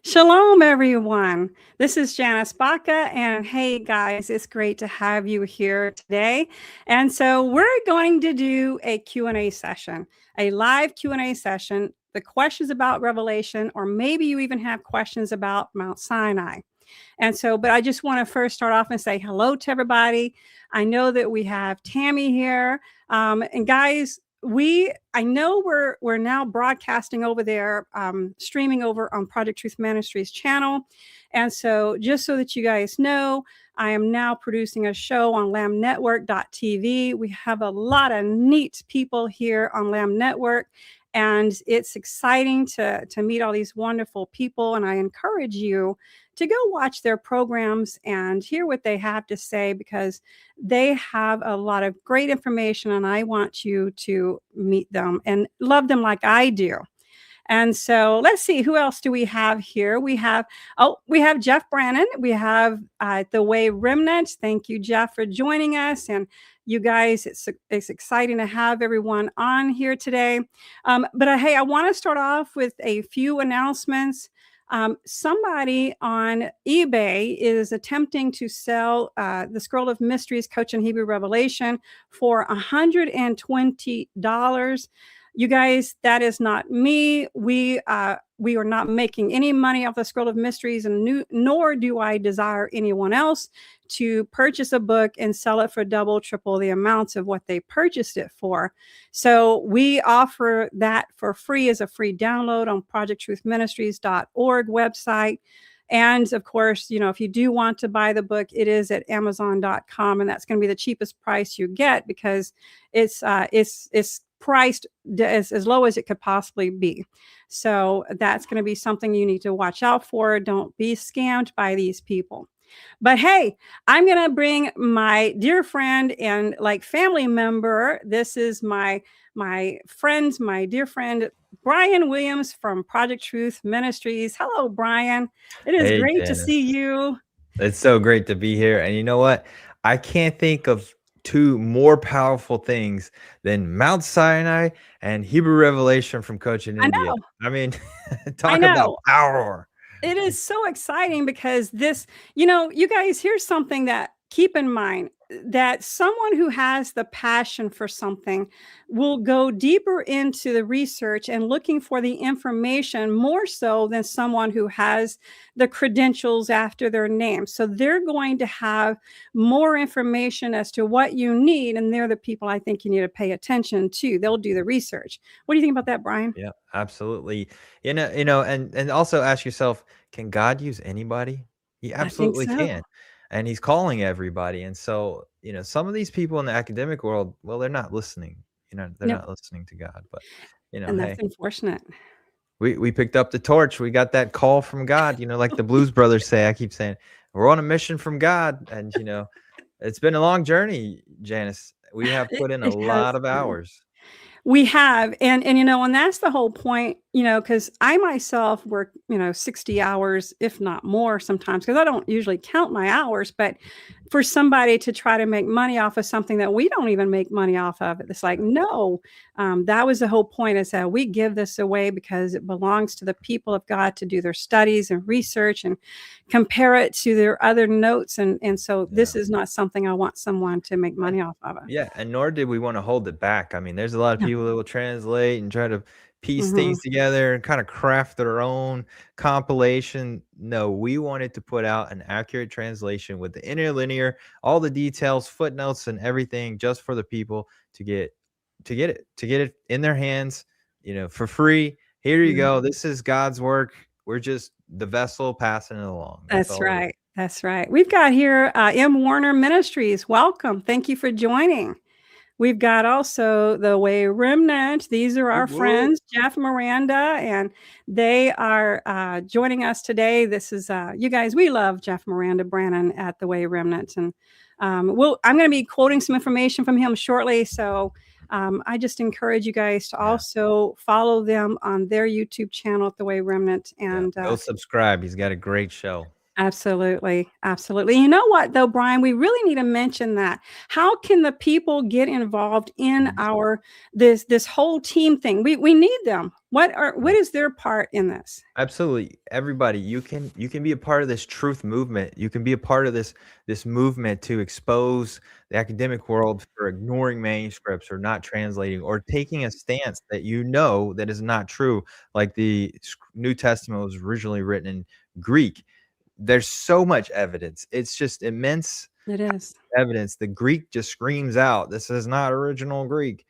Shalom, everyone. This is Janice Baca, and hey, guys, it's great to have you here today. And so we're going to do a Q&A session, a live Q&A session. The questions about Revelation, or maybe you even have questions about Mount Sinai. And so, but I just want to first start off and say hello to everybody. I know that we have Tammy here, and guys, I know we're now broadcasting over there, streaming over on Project Truth Ministries channel. And so just so that you guys know, I am now producing a show on lamnetwork.tv. We have a lot of neat people here on Lamb Network, and it's exciting to meet all these wonderful people. And I encourage you to go watch their programs and hear what they have to say, because they have a lot of great information, and I want you to meet them and love them like I do. And so let's see, who else do we have here? We have Jeff Brannon. We have The Way Remnant. Thank you, Jeff, for joining us. And you guys, it's exciting to have everyone on here today. But hey, I want to start off with a few announcements. Somebody on eBay is attempting to sell the Scroll of Mysteries, Cochin Hebrew Revelation, for $120. You guys, that is not me. We are not making any money off the Scroll of Mysteries, and nor do I desire anyone else to purchase a book and sell it for double, triple the amounts of what they purchased it for. So we offer that for free as a free download on projecttruthministries.org website. And of course, if you do want to buy the book, it is at Amazon.com, and that's going to be the cheapest price you get, because it's priced as low as it could possibly be. So that's going to be something you need to watch out for. Don't be scammed by these people. But hey, I'm going to bring my dear friend and family member. This is my dear friend, Bryan Williams from Project Truth Ministries. Hello, Bryan. It is great Janice. to see you. It's so great to be here. And you know what? I can't think of two more powerful things than Mount Sinai and Hebrew Revelation from Cochin, India. I mean, talk about power. It is so exciting, because this, you guys, here's something that keep in mind, that someone who has the passion for something will go deeper into the research and looking for the information more so than someone who has the credentials after their name. So they're going to have more information as to what you need, and they're the people I think you need to pay attention to. They'll do the research. What do you think about that, Bryan? Yeah, absolutely. And also ask yourself, can God use anybody? He absolutely can. And he's calling everybody. And so, some of these people in the academic world, well, they're not listening. They're not listening to God. But, and that's unfortunate. We picked up the torch. We got that call from God, like the Blues Brothers say. I keep saying, we're on a mission from God. And, it's been a long journey, Janice. We have put in a lot of hours. We have, and that's the whole point, because I myself work, 60 hours, if not more sometimes, because I don't usually count my hours. But for somebody to try to make money off of something that we don't even make money off of, it's like, no, that was the whole point, is that we give this away because it belongs to the people of God to do their studies and research and compare it to their other notes. And so this is not something I want someone to make money off of. Yeah. And nor did we want to hold it back. I mean, there's a lot of people that will translate and try to piece things together and kind of craft their own compilation. No, we wanted to put out an accurate translation with the interlinear, all the details, footnotes, and everything, just for the people to get it in their hands, for free. Here you go. This is God's work. We're just the vessel passing it along. That's right. That's right. We've got here M. Warner Ministries. Welcome. Thank you for joining. We've got also The Way Remnant. These are our friends, Jeff Miranda, and they are joining us today. This is, you guys, we love Jeff Miranda Brannon at The Way Remnant. And I'm going to be quoting some information from him shortly. So I just encourage you guys to also follow them on their YouTube channel at The Way Remnant. And go subscribe. He's got a great show. Absolutely. Absolutely. You know what though, Bryan, we really need to mention that. How can the people get involved in Mhm. our this whole team thing? We need them. What Yeah. is their part in this? Absolutely. Everybody, you can be a part of this truth movement. You can be a part of this movement to expose the academic world for ignoring manuscripts or not translating or taking a stance that you know that is not true. Like the New Testament was originally written in Greek. There's so much evidence. It's just immense It is. evidence. The Greek just screams out, this is not original Greek.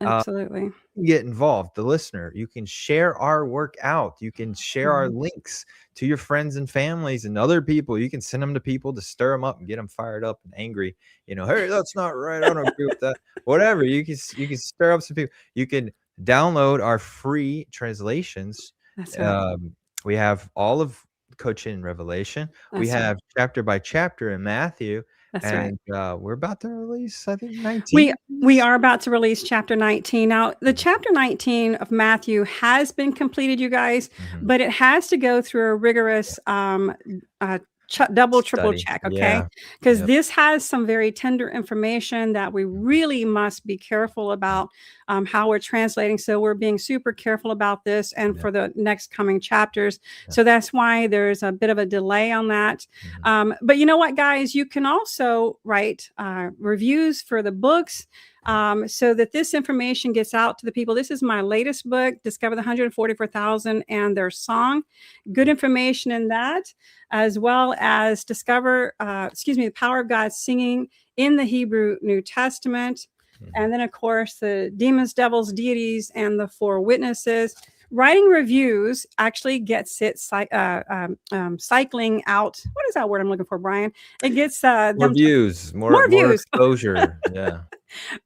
Uh, Absolutely. get involved, the listener. You can share our work out. You can share our Mhm. links to your friends and families and other people. You can send them to people to stir them up and get them fired up and angry. Hey, that's not right. I don't agree with that. Whatever. You can stir up some people. You can download our free translations. That's right. Um, we have all of Cochin Revelation. We That's right. have chapter by chapter in Matthew, That's right. and we're about to release, I think, We 19. we are about to release chapter 19. Now, the chapter 19 of Matthew has been completed, you guys, Mhm. but it has to go through a rigorous double, triple Study. check, okay? Yeah. Because Yep. this has some very tender information that we Mhm. really must be careful about how we're translating. So we're being super careful about this and Yep. for the next coming chapters. Yep. So that's why there's a bit of a delay on that. Mhm. But you know what, guys? You can also write reviews for the books so that this information gets out to the people. This is my latest book, Discover the 144,000 and Their Song. Good information in that, as well as the power of God singing in the Hebrew New Testament. Mhm. And then, of course, the demons, devils, deities, and the four witnesses. Writing reviews actually gets it cycling out. What is that word I'm looking for, Bryan? It gets More them to views, more more more views. exposure. Yeah.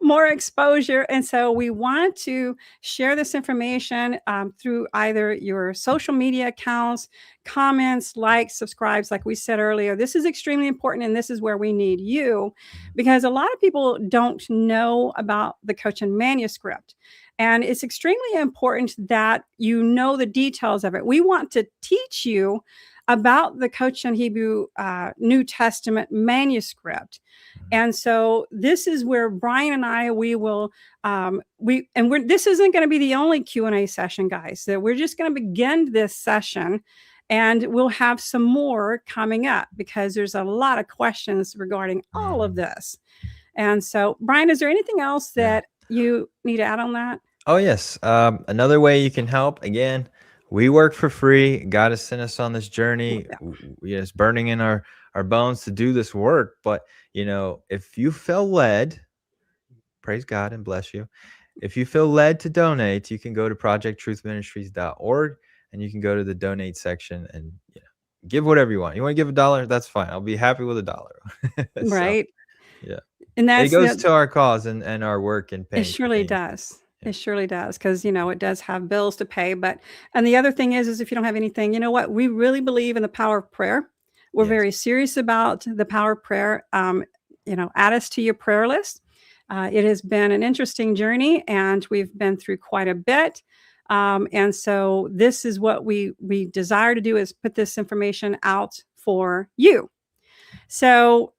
More exposure. And so we want to share this information through either your social media accounts, comments, likes, subscribes, like we said earlier. This is extremely important, and this is where we need you Mhm. because a lot of people don't know about the Cochin manuscript. And it's extremely important that you know the details of it. We want to teach you about the Cochin Hebrew New Testament manuscript. Mhm. And so this is where Bryan and I this isn't going to be the only Q&A session, guys. So we're just going to begin this session and we'll have some more coming up because there's a lot of questions regarding all of Mhm. this. And so, Bryan, is there anything else Yeah. that you need to add on that? Oh, yes. Another way you can help, again, we work for free. God has sent us on this journey. Yeah. It's burning in our bones to do this work. But, if you feel led, praise God and bless you. If you feel led to donate, you can go to projecttruthministries.org and you can go to the donate section and give whatever you want. You want to give $1? That's fine. I'll be happy with $1. So, Right. yeah. And It that's goes the to our cause and our work in It paying for surely manuscripts. does. Yeah. It surely does because it does have bills to pay. But and the other thing is if you don't have anything, you know what? We really believe in the power of prayer. We're Yes. very serious about the power of prayer. Add us to your prayer list. It has been an interesting journey, and we've been through quite a bit. And so this is what we desire to do is put this information out for you. So,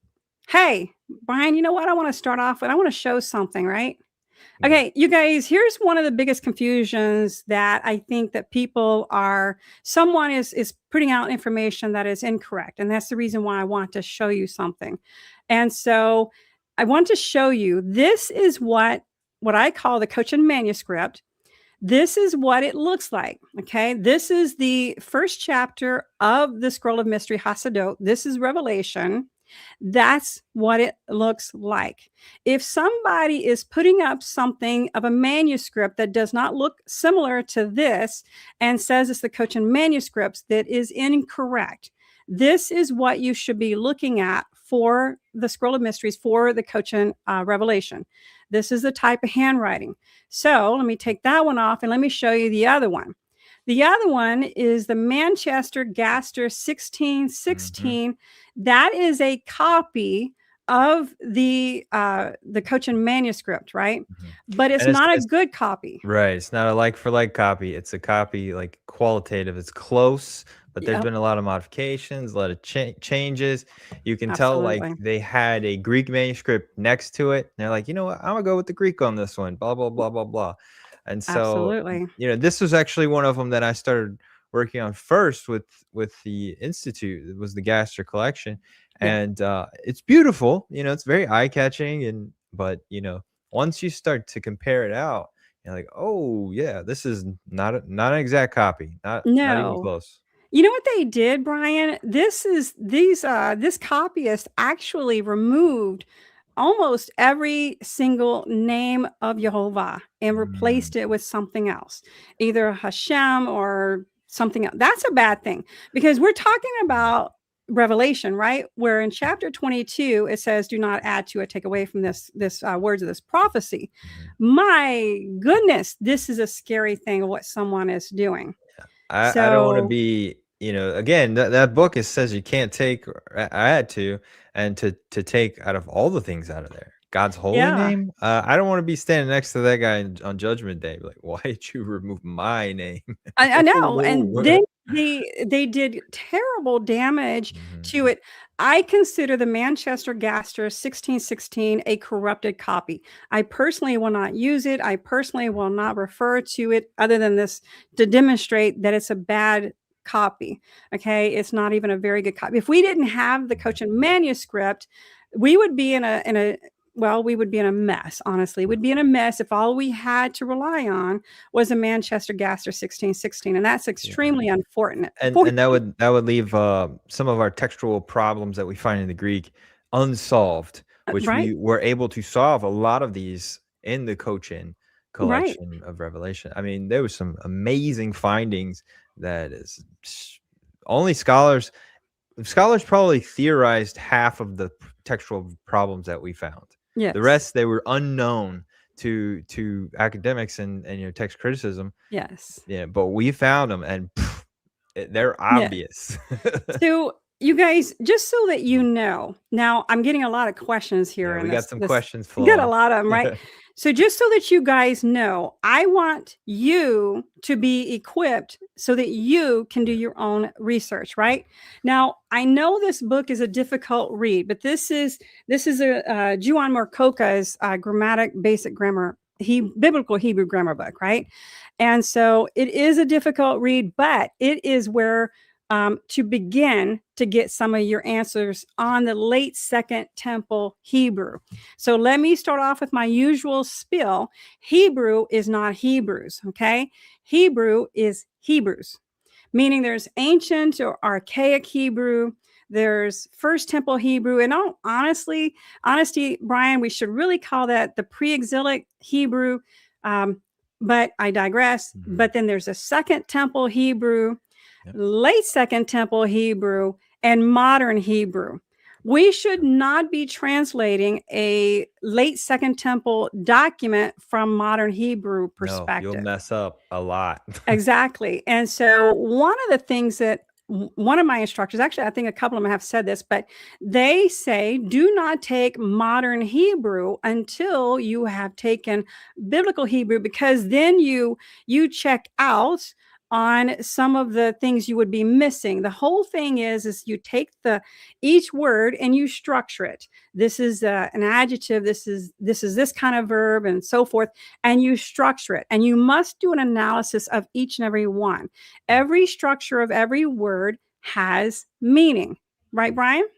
hey, Bryan, you know what? I want to start off with. I want to show something, right? Yeah. Okay, you guys, here's one of the biggest confusions that I think that someone is putting out information that is incorrect. And that's the reason why I want to show you something. And so I want to show you this is what I call the Cochin manuscript. This is what it looks like. Okay. This is the first chapter of the scroll of mystery Hasadot. This is Revelation. That's what it looks like. If somebody is putting up something of a manuscript that does not look similar to this and says it's the Cochin manuscripts, that is incorrect. This is what you should be looking at for the scroll of mysteries for the Cochin Revelation. This is the type of handwriting. So let me take that one off and let me show you the other one. The other one is the Manchester Gaster Mhm. 1616. That is a copy of the Cochin manuscript, right? Mhm. But it's And it's not a it's good copy. right, it's not a like for like copy, it's a copy, like, qualitative, it's close, but there's Yep. been a lot of modifications, a lot of changes. You can tell like Absolutely. they had a Greek manuscript next to it. And they're like, you know what, I'm gonna go with the Greek on this one, blah, blah, blah, blah, blah. And so, Absolutely. this was actually one of them that I started working on first with the Institute. It was the Gaster collection. Yeah. And it's beautiful, it's very eye-catching, but once you start to compare it out, you're like, oh yeah, this is not an exact copy, not even No. close. You know what they did, Bryan? This copyist actually removed almost every single name of Jehovah and Mm, replaced it with something else, either Hashem or something else. That's a bad thing because we're talking mhm, about Revelation, right? Where in chapter 22 it says, "Do not add to it, take away from this words of this prophecy." mhm. My goodness, this is a scary thing of what someone is doing. I don't want to So be, again, that book, it says you can't take or add to, and to take out of all the things out of there. God's holy yeah, name. I don't want to be standing next to that guy on Judgment Day. Like, why did you remove my name? I know, and Whoa. then they did terrible damage Mhm. to it. I consider the Manchester Gaster 1616 a corrupted copy. I personally will not use it. I personally will not refer to it other than this to demonstrate that it's a bad copy. Okay, it's not even a very good copy. If we didn't have the Mhm. Cochin manuscript, we would be in a well, we would be in a mess, honestly. We'd be in a mess if all we had to rely on was a Manchester Gaster 1616, and that's Yeah. extremely unfortunate. And that would leave some of our textual problems that we find in the Greek unsolved, which Right, we were able to solve a lot of these in the Cochin right. collection of Revelation. I mean, there was some amazing findings that is only scholars probably theorized half of the textual problems that we found. The Yes, rest, they were unknown to academics and text criticism. yes, Yeah, but we found them, and they're yeah. obvious. So, you guys, just so that you know, now I'm getting a lot of questions here Yeah, in we got this. some This questions you got a flowing. lot of them, right? So, just so that you guys know, I want you to be equipped so that you can do Yeah. your own research. Right now, I know this book is a difficult read, but this is a Juan Morcoca's grammatic basic grammar. Biblical Hebrew grammar book, right? And so it is a difficult read, but it is where to begin to get some of your answers on the late Second Temple Hebrew. So let me start off with my usual spiel. Hebrew is not Hebrews, okay? Hebrew is Hebrews, meaning there's ancient or archaic Hebrew. There's First Temple Hebrew, and honesty, Bryan, we should really call that the pre-exilic Hebrew. Um, but I digress. Mhm. But then there's a Second Temple Hebrew, Yep. late Second Temple Hebrew, and modern Hebrew. We should not be translating a late Second Temple document from modern Hebrew No, you'll perspective. mess up a lot. Exactly. And so one of the things that one of my instructors, actually, I think a couple of them have said this, but they say do not take modern Hebrew until you have taken biblical Hebrew, because then you check out on some of the things you would be missing. The whole thing is you take the each word and you structure it. This is an adjective. This is this kind of verb, and so forth, and you structure it. And you must do an analysis of each and every one. Every structure of every word has meaning. Right, Bryan?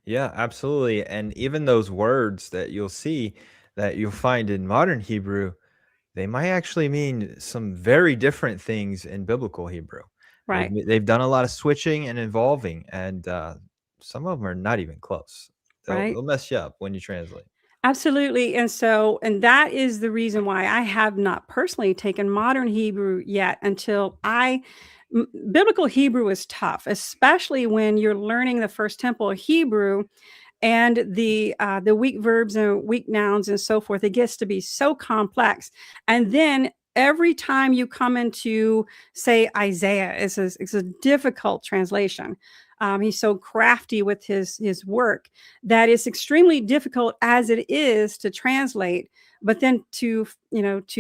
Yeah, absolutely. And even those words that you'll find in modern Hebrew, they might actually mean some very different things in biblical Hebrew. Right, They've done a lot of switching and involving, and some of them are not even close. They'll right. they'll mess you up when you translate. Absolutely. And that is the reason why I have not personally taken modern Hebrew yet until biblical Hebrew is tough, especially when you're learning the First Temple Hebrew and the weak verbs and weak nouns and so forth. It gets to be so complex. And then every time you come into, say, Isaiah, it's a difficult translation. He's so crafty with his work that it's extremely difficult as it is to translate. But then to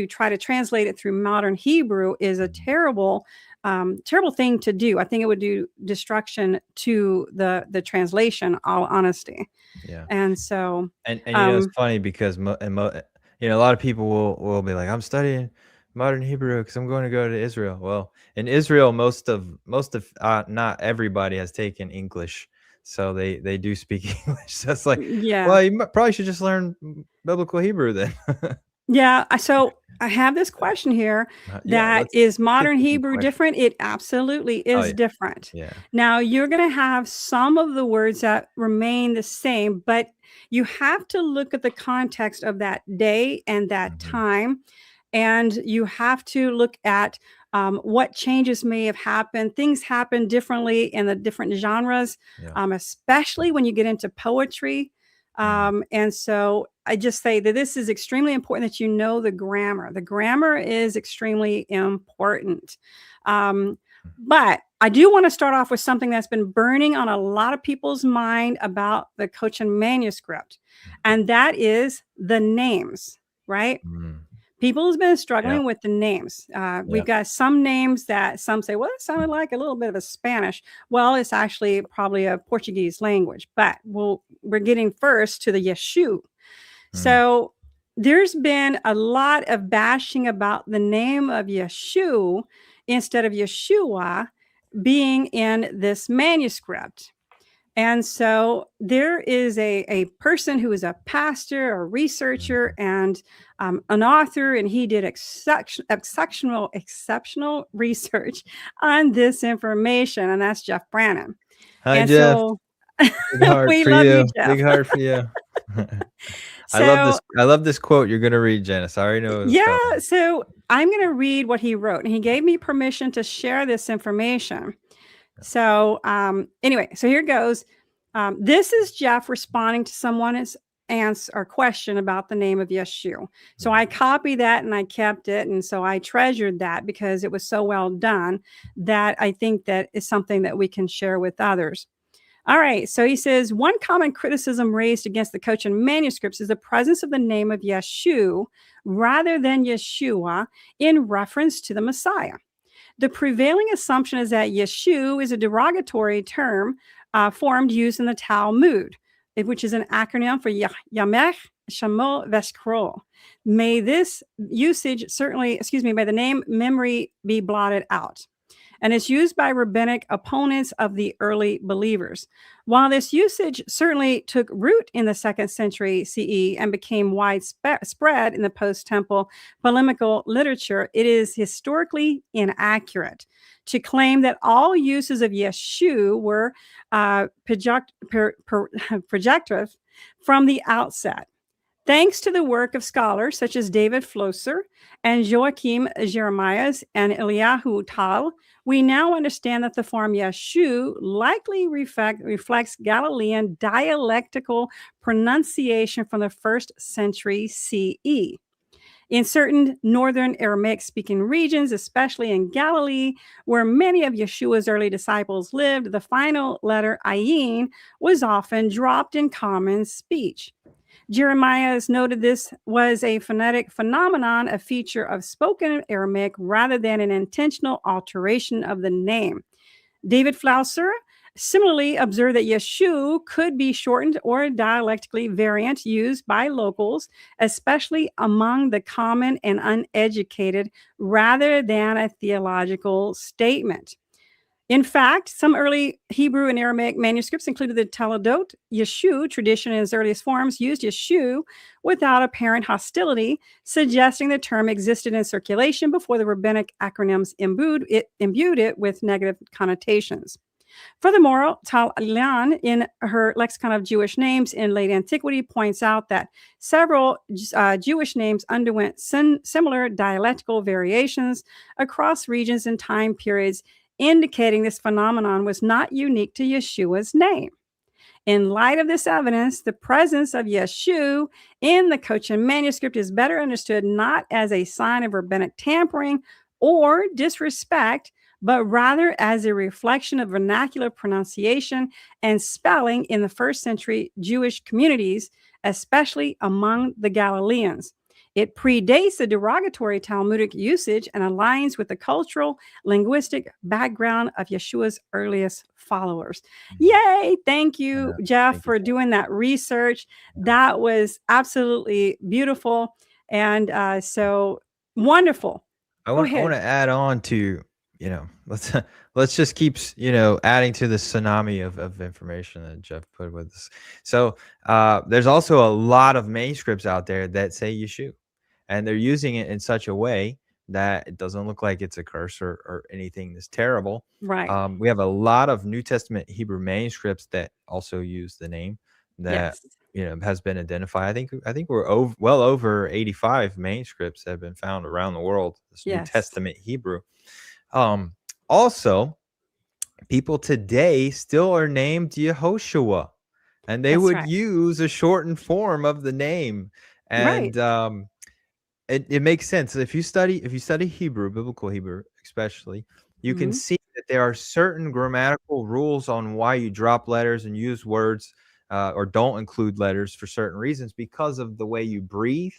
try to translate it through modern Hebrew is a terrible thing to do. I think it would do destruction to the translation, all honesty. Yeah. And so, And it's funny because a lot of people will be like, "I'm studying modern Hebrew because I'm going to go to Israel." Well, in Israel, most of not everybody has taken English, so they do speak English. So it's like, yeah. well, you probably should just learn biblical Hebrew then. Yeah, so I have this question here Yeah, that let's is get modern to some Hebrew questions. different? It absolutely Oh is yeah, different. yeah. Now, you're going to have some of the words that remain the same, but you have to look at the context of that day and that Mhm. time. And you have to look at what changes may have happened. Things happen differently in the different genres, Yeah. especially when you get into poetry. Mm, And so I just say that this is extremely important that you know the grammar. The grammar is extremely important. Um, mm, but I do want to start off with something that's been burning on a lot of people's mind about the Cochin manuscript, and that is the names, right? mm. People has been Yeah, struggling with the names. yeah. We've got some names that some say, well, it sounded like a little bit of a Spanish. Well, it's actually probably a Portuguese language, but we're getting first to the Yeshu. Mm, So there's been a lot of bashing about the name of Yeshu instead of Yeshua being in this manuscript. And so there is a person who is a pastor, a researcher, mhm. and an author, and he did exceptional research on this information, and that's Jeff Brannon. Hi, And Jeff. so Big heart we for love you, you. Jeff. Big heart for you. I love this So I love this quote you're gonna read, Janice. I already know it was yeah, coming. so I'm going to read what he wrote, and he gave me permission to share this information. So, anyway, so here goes. This is Jeff responding to someone's answer or question about the name of Yeshu. So Mhm. I copied that and I kept it. And so I treasured that because it was so well done that I think that is something that we can share with others. All right. So he says one common criticism raised against the Cochin manuscripts is the presence of the name of Yeshu rather than Yeshua in reference to the Messiah. The prevailing assumption is that Yeshu is a derogatory term formed used in the Talmud, which is an acronym for Yamech Shamo Veskro. May this usage may the name memory be blotted out, and it's used by rabbinic opponents of the early believers. While this usage certainly took root in the 2nd century CE and became widespread in the post-temple polemical literature, it is historically inaccurate to claim that all uses of Yeshu were projective from the outset. Thanks to the work of scholars such as David Flosser and Joachim Jeremias and Eliyahu Tal, we now understand that the form Yeshu likely reflects Galilean dialectical pronunciation from the 1st century CE. In certain northern Aramaic speaking regions, especially in Galilee, where many of Yeshua's early disciples lived, the final letter ayin was often dropped in common speech. Jeremiah has noted this was a phonetic phenomenon, a feature of spoken Aramaic rather than an intentional alteration of the name. David Flausser similarly observed that Yeshu could be shortened or dialectically variant used by locals, especially among the common and uneducated, rather than a theological statement. In fact, some early Hebrew and Aramaic manuscripts, including the Toledot Yeshu tradition in its earliest forms, used Yeshu without apparent hostility, suggesting the term existed in circulation before the rabbinic acronyms imbued it with negative connotations. Furthermore, Tal Ilan, in her Lexicon of Jewish Names in Late Antiquity, points out that several Jewish names underwent similar dialectical variations across regions and time periods, indicating this phenomenon was not unique to Yeshua's name. In light of this evidence, the presence of Yeshu in the Cochin manuscript is better understood not as a sign of rabbinic tampering or disrespect, but rather as a reflection of vernacular pronunciation and spelling in the first century Jewish communities, especially among the Galileans. It predates the derogatory Talmudic usage and aligns with the cultural, linguistic background of Yeshua's earliest followers. Yay! Thank you, Jeff, Thank you, for Jeff. doing that research. That was absolutely beautiful. And so wonderful. I Go want ahead. to add on to, let's let's just keep adding to the tsunami of information that Jeff put with us. So there's also a lot of manuscripts out there that say Yeshu, and they're using it in such a way that it doesn't look like it's a curse or anything that's terrible. Right. We have a lot of New Testament Hebrew manuscripts that also use the name that Yes. has been identified. I think we're well over 85 manuscripts that have been found around the world. This New Yes. Testament Hebrew. Also, people today still are named Yehoshua, and they That's would right. use a shortened form of the name. Right. And it makes sense. If you study Hebrew, biblical Hebrew especially, you can Mhm. see that there are certain grammatical rules on why you drop letters and use words or don't include letters for certain reasons, because of the way you breathe,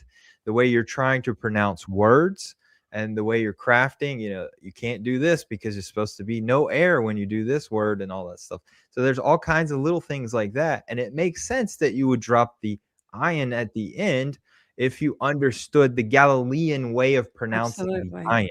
the way you're trying to pronounce words, and the way you're crafting. You can't do this because it's supposed to be no air when you do this word and all that stuff. So there's all kinds of little things like that, and it makes sense that you would drop the ayin at the end if you understood the Galilean way of pronouncing the Absolutely. ayin,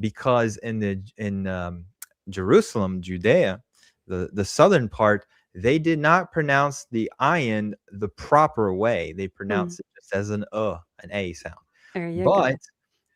because in Jerusalem, Judea, the southern part, they did not pronounce the ayin the proper way. They Mm. pronounced it just as an a sound. There you But go.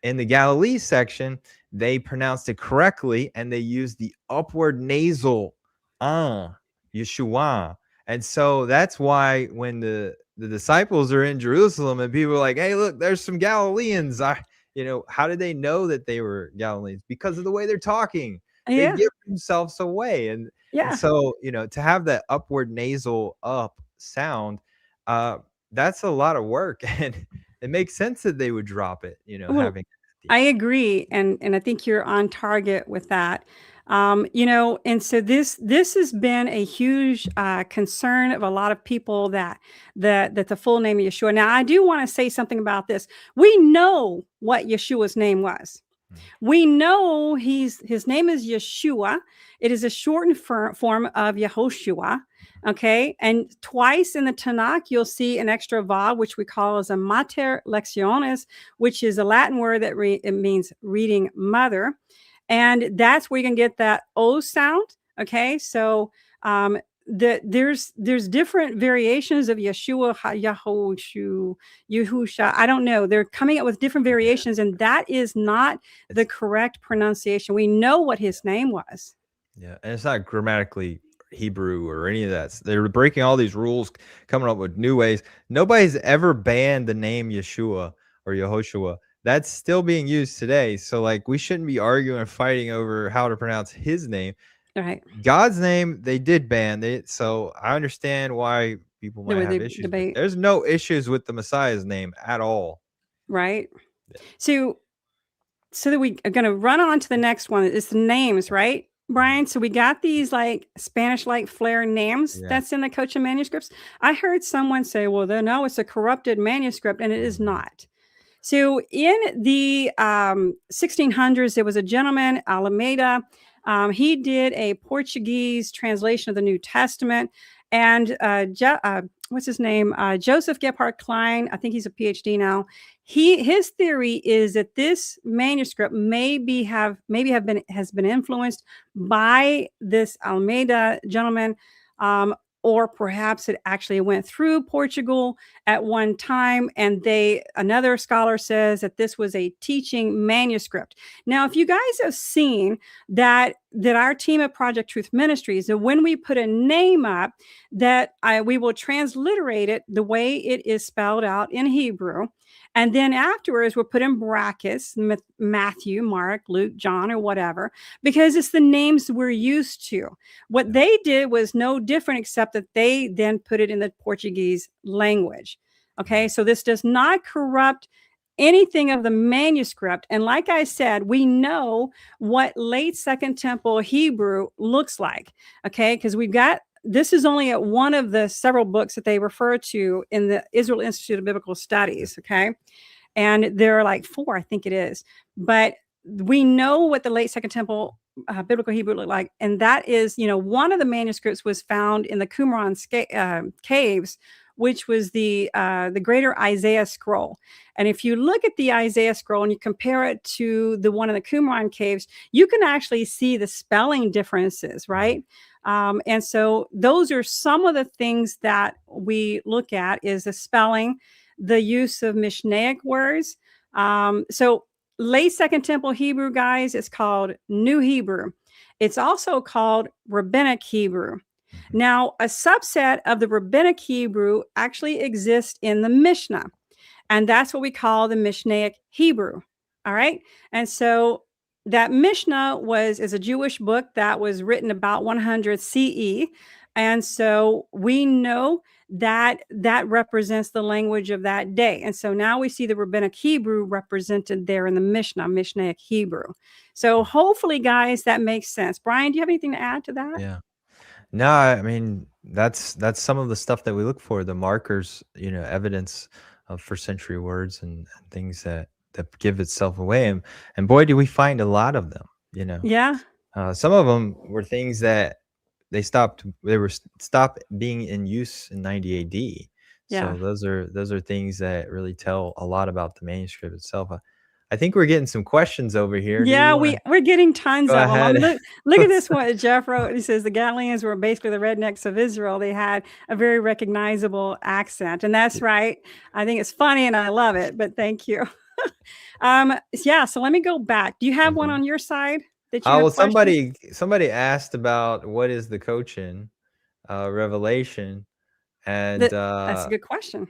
in the Galilee section, they pronounced it correctly, and they used the upward nasal Yeshua. And so that's why when the disciples are in Jerusalem and people are like, "Hey, look, there's some Galileans." How did they know that they were Galileans? Because of the way they're talking. They Yeah. give themselves away. And Yeah. so, to have that upward nasal up sound, that's a lot of work. And it makes sense that they would drop it, Well, having at the I end. agree, and I think you're on target with that. And so this has been a huge concern of a lot of people that the full name of Yeshua. Now, I do want to say something about this. We know what Yeshua's name was. Mm. We know his name is Yeshua. It is a shortened form of Yehoshua. Okay, and twice in the Tanakh you'll see an extra vav, which we call as a mater lectionis, which is a Latin word that it means reading mother, and that's where you can get that O sound. Okay, so there's different variations of Yeshua, Yahoshu, Yehusha. I don't know. They're coming up with different variations, and that is not the It's correct pronunciation. We know what his name was. Yeah, and it's not grammatically Hebrew or any of that. They're breaking all these rules, coming up with new ways. Nobody's ever banned the name Yeshua or Yehoshua. That's still being used today. So, like, we shouldn't be arguing and fighting over how to pronounce his name. All right. God's name, they did ban it. So I understand why people There might was have a issues with it. debate, There's no issues with the Messiah's name at all. right? Yeah. So that we are going to run on to the next one. It's the names, right, Mhm. Bryan? So we got these like Spanish like flair names Yeah. that's in the Cochin manuscripts. I heard someone say, well, no, it's a corrupted manuscript, and it is Mhm. not. So in the 1600s, there was a gentleman, Alameda. He did a Portuguese translation of the New Testament. And what's his name? Joseph Gebhard Klein. I think he's a PhD now. His theory is that this manuscript has been influenced by this Almeida gentleman, or perhaps it actually went through Portugal at one time, and another scholar says that this was a teaching manuscript. Now, if you guys have seen that our team at Project Truth Ministries, that when we put a name up, that we will transliterate it the way it is spelled out in Hebrew. And then afterwards, we're put in brackets, Matthew, Mark, Luke, John, or whatever, because it's the names we're used to. What they did was no different, except that they then put it in the Portuguese language. Okay, so this does not corrupt anything of the manuscript. And like I said, we know what late Second Temple Hebrew looks like. Okay, because we've got this is only one of the several books that they refer to in the Israel Institute of Biblical Studies. Okay, and there are like 4, I think it is, but we know what the late Second Temple biblical Hebrew looked like, and that is, one of the manuscripts was found in the Qumran caves, which was the Greater Isaiah Scroll. And if you look at the Isaiah Scroll and you compare it to the one in the Qumran caves, you can actually see the spelling differences, right? And so those are some of the things that we look at: is the spelling, the use of Mishnaic words. So late Second Temple Hebrew, guys, it's called New Hebrew. It's also called Rabbinic Hebrew. Now, a subset of the Rabbinic Hebrew actually exists in the Mishnah, and that's what we call the Mishnaic Hebrew. All right. And so that Mishnah is a Jewish book that was written about 100 CE. And so we know that represents the language of that day. And so now we see the Rabbinic Hebrew represented there in the Mishnah, Mishnaic Hebrew. So hopefully, guys, that makes sense. Bryan, do you have anything to add to that? Yeah. No, I mean, that's some of the stuff that we look for, the markers, evidence of first century words and things that give itself away. And boy, do we find a lot of them, Yeah. Some of them were things that they were stopped being in use in 90 AD. Yeah. So those are things that really tell a lot about the manuscript itself. I think we're getting some questions over here. Do we Yeah, want to we're getting tons go of them. ahead? Look at this one. Jeff wrote. He says the Galileans were basically the rednecks of Israel. They had a very recognizable accent, and that's right. I think it's funny, and I love it. But thank you. Yeah. So let me go back. Do you have one Mhm. on your side that you Oh, have well, questions? somebody asked about what is the Cochin Revelation, and That's a good question.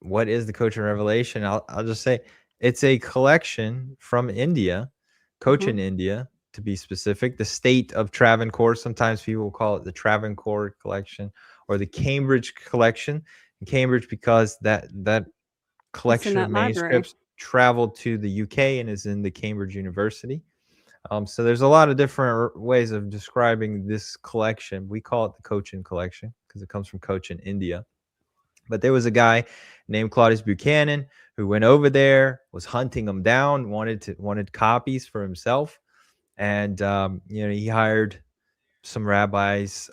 what is the Cochin Revelation? I'll just say it's a collection from India, Hmm. Cochin, India, to be specific. The state of Travancore. Sometimes people call it the Travancore collection or the Cambridge collection. In Cambridge, because that It's in collection of that library. manuscripts traveled to the UK and is in the Cambridge University. So there's a lot of different ways of describing this collection. We call it the Cochin collection because it comes from Cochin, India. But there was a guy named Claudius Buchanan who went over there, was hunting them down, wanted copies for himself, and he hired some rabbis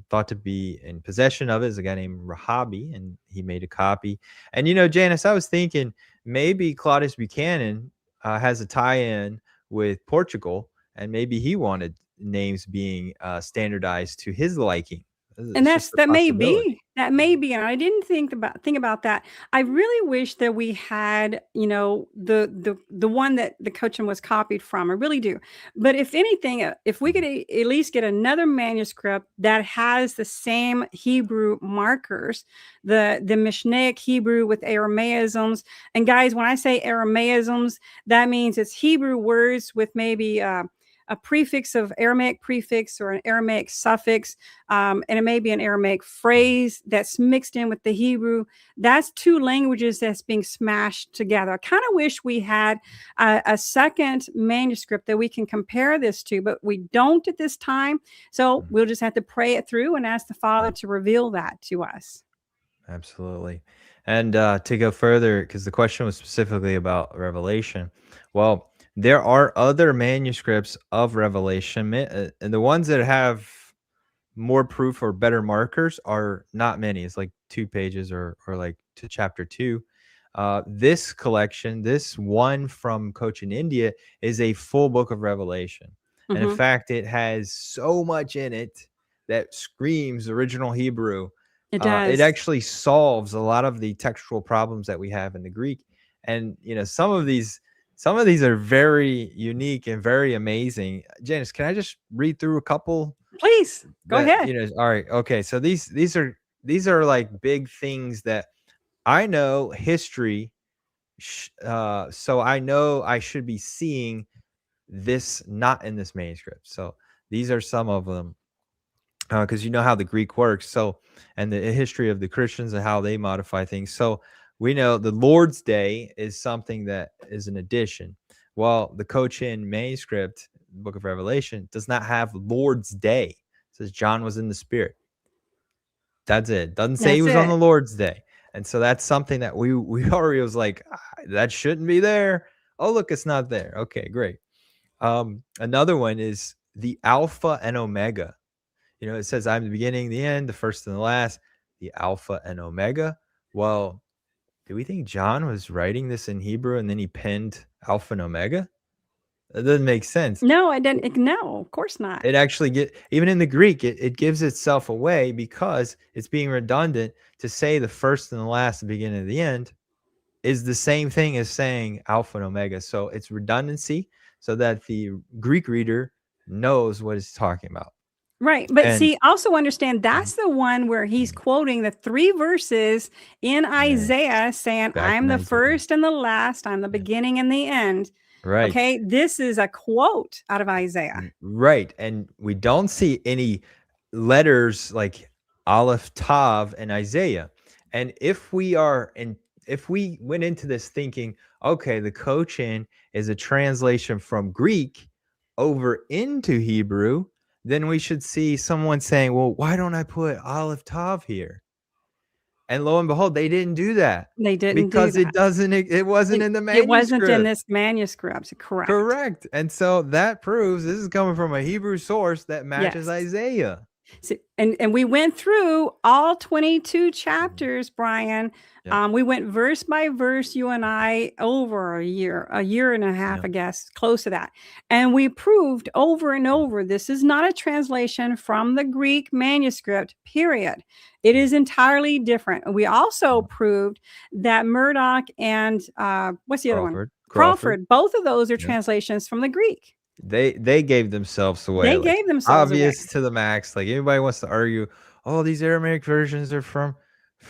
thought to be in possession of it. Is a guy named Rahabi, and he made a copy. And Janice, I was thinking maybe Claudius Buchanan has a tie-in with Portugal, and maybe he wanted names being standardized to his liking. And It's just a that may possibility. be. That may be, and I didn't think about that. I really wish that we had, the one that the Cochin was copied from. I really do. But if anything, if we could at least get another manuscript that has the same Hebrew markers, the Mishnaic Hebrew with Aramaisms. And guys, when I say Aramaisms, that means it's Hebrew words with maybe a prefix of Aramaic prefix or an Aramaic suffix, and it may be an Aramaic phrase that's mixed in with the Hebrew. That's 2 languages that's being smashed together. I kind of wish we had a second manuscript that we can compare this to, but we don't at this time. So we'll just have to pray it through and ask the Father to reveal that to us. Absolutely. And to go further, because the question was specifically about Revelation. Well, there are other manuscripts of Revelation, and the ones that have more proof or better markers are not many. It's like 2 pages or like to chapter 2. This collection, this one from Cochin, India, is a full book of Revelation. And in Mm-hmm. fact, it has so much in it that screams original Hebrew. It It does. actually solves a lot of the textual problems that we have in the Greek. And some of these are very unique and very amazing. Janice, can I just read through a couple Please go that ahead. all right, okay, so these are like big things that I know history so I know I should be seeing this not in this manuscript. So these are some of them, because you know how the Greek works. So, and the history of the Christians and how they modify things. So we know the Lord's Day is something that is an addition. Well, the Cochin manuscript, Book of Revelation, does not have Lord's Day. It says John was in the Spirit. That's it. Doesn't say he That's was on the it. Lord's Day. And so that's something that we already was like, that shouldn't be there. Oh, look, it's not there. Okay, great. Another one is the Alpha and Omega. You know, it says, I'm the beginning, the end, the first and the last, the Alpha and Omega. Well, do we think John was writing this in Hebrew and then he penned Alpha and Omega? That doesn't make sense. No, I didn't. No, of course not. It actually even in the Greek, it gives itself away because it's being redundant to say the first and the last, the beginning and the end is the same thing as saying Alpha and Omega. So it's redundancy so that the Greek reader knows what it's talking about. Right. But And see, also understand that's the one where he's quoting the 3 verses in yeah, Isaiah saying, back I'm in the Isaiah. first and the last, I'm the Yeah. beginning and the end. Right. Okay. This is a quote out of Isaiah. Right. And we don't see any letters like Aleph Tav and Isaiah. And if we went into this thinking, okay, the Cochin is a translation from Greek over into Hebrew, then we should see someone saying, well, why don't I put Aleph Tav here? And lo and behold, they didn't do that They didn't do because that. it wasn't in the It wasn't in manuscript. this manuscript. Correct. Correct. And so that proves this is coming from a Hebrew source that matches Yes. Isaiah. So, and we went through all 22 chapters, Bryan. Yep. We went verse by verse, you and I, over a year and a half, Yep. I guess, close to that. And we proved over and over this is not a translation from the Greek manuscript, period. It is entirely different. We also proved that Murdoch and what's the other one? Crawford. Both of those are Yep. translations from the Greek. They gave themselves away. They Like, gave themselves obvious away. to the max. Like anybody wants to argue, oh, these Aramaic versions are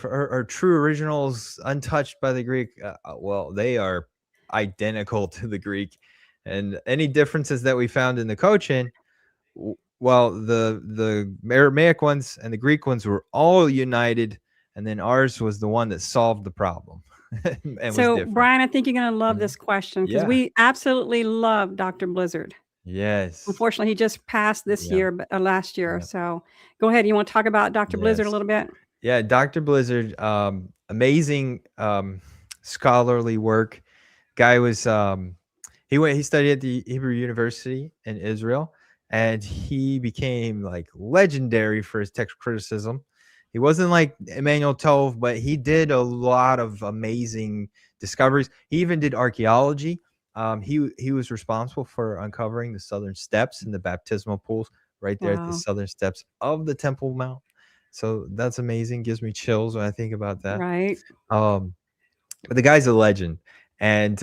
are true originals, untouched by the Greek. Well, they are identical to the Greek, and any differences that we found in the Cochin, well, the Aramaic ones and the Greek ones were all united, and then ours was the one that solved the problem and was So, different. Bryan, I think you're going to love this question because Yeah. we absolutely love Dr. Blizzard. Yes. Unfortunately, he just passed this Yeah. year, but last year. Yeah. So, go ahead. You want to talk about Dr. Blizzard a Yes. little bit? Yeah, Dr. Blizzard, amazing scholarly work. Guy was he studied at the Hebrew University in Israel, and he became like legendary for his text criticism. He wasn't like Emmanuel Tove, but he did a lot of amazing discoveries. He even did archaeology. He was responsible for uncovering the southern steps and the baptismal pools right there at the Wow. southern steps of the Temple Mount. So that's amazing. Gives me chills when I think about that. Right. But the guy's a legend, and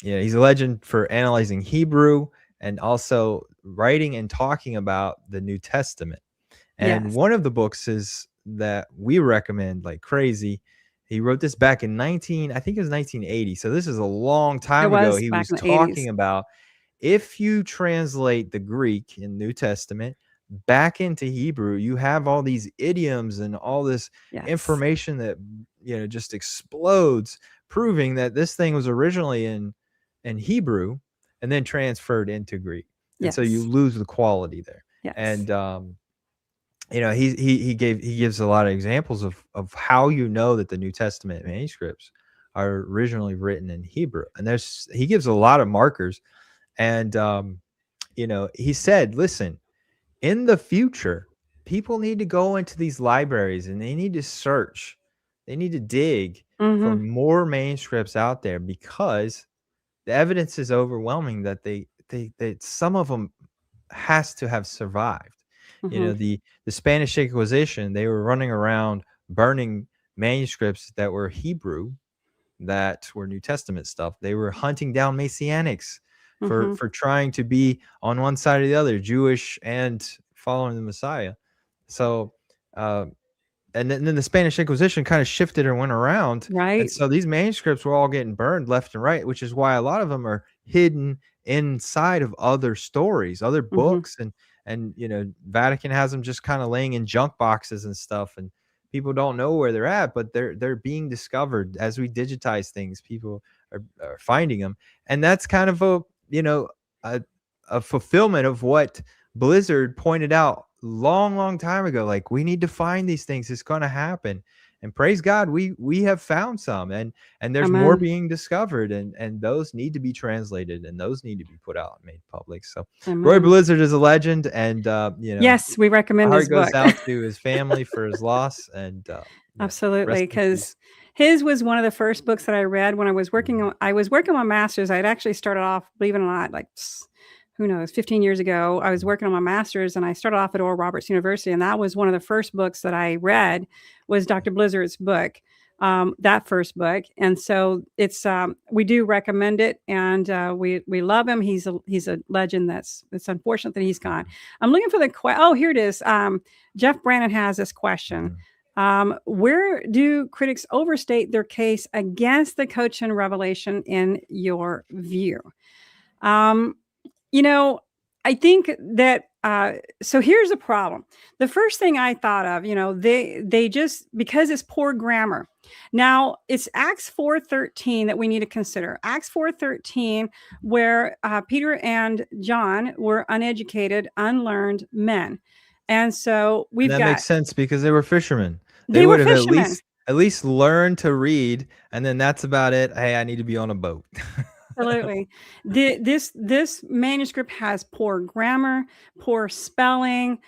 he's a legend for analyzing Hebrew and also writing and talking about the New Testament. And Yes. one of the books is that we recommend like crazy. He wrote this back in I think it was 1980. So this is a long It time ago. was He back was in the 80s. talking about if you translate the Greek in New Testament back into Hebrew, you have all these idioms and all this Yes. information that just explodes, proving that this thing was originally in Hebrew and then transferred into Greek. And so you Yes. lose the quality there. Yes. And he gives a lot of examples of how you know that the New Testament manuscripts are originally written in Hebrew. And he gives a lot of markers. And he said, listen, in the future, people need to go into these libraries and they need to search. They need to dig for Mm-hmm. more manuscripts out there because the evidence is overwhelming that they some of them has to have survived. Mm-hmm. The Spanish Inquisition, they were running around burning manuscripts that were Hebrew, that were New Testament stuff. They were hunting down Messianics Mm-hmm. for trying to be on one side or the other, Jewish and following the Messiah. So and then the Spanish Inquisition kind of shifted and went around. And Right. so these manuscripts were all getting burned left and right, which is why a lot of them are hidden inside of other stories, other Hmm. books. And, Vatican has them just kind of laying in junk boxes and stuff. And people don't know where they're at, but they're being discovered as we digitize things. People are finding them. And that's kind of a, a fulfillment of what Blizzard pointed out long time ago. Like, we need to find these things. It's going to happen. And praise God, we have found some, and there's more Amen. being discovered, and those need to be translated, and those need to be put out and made public. So Roy Amen. Blizzard is a legend, and Yes, we my recommend his heart goes book. out to his family for his loss, and Absolutely, rest in because peace. his was one of the first books that I read when I was working on. I was working on my master's. I'd actually started off, believe it or not, like who knows, 15 years ago. I was working on my master's, and I started off at Oral Roberts University, and that was one of the first books that I read was Dr. Blizzard's book, that first book. And so it's we do recommend it, and we love him. He's a legend. It's unfortunate that he's gone. I'm looking for the oh, here it is. Jeff Brannon has this question. Where do critics overstate their case against the Cochin Revelation in your view? Um, I think that so here's the problem. The first thing I thought of, they just, because it's poor grammar. Now it's Acts 4:13 that we need to consider. Acts 4:13, where Peter and John were uneducated, unlearned men. And so And we've that got, makes sense because they were fishermen. They they were would have fishermen. at least learned to read, and then that's about it. Hey, I need to be on a boat. Absolutely. This manuscript has poor grammar, poor spelling.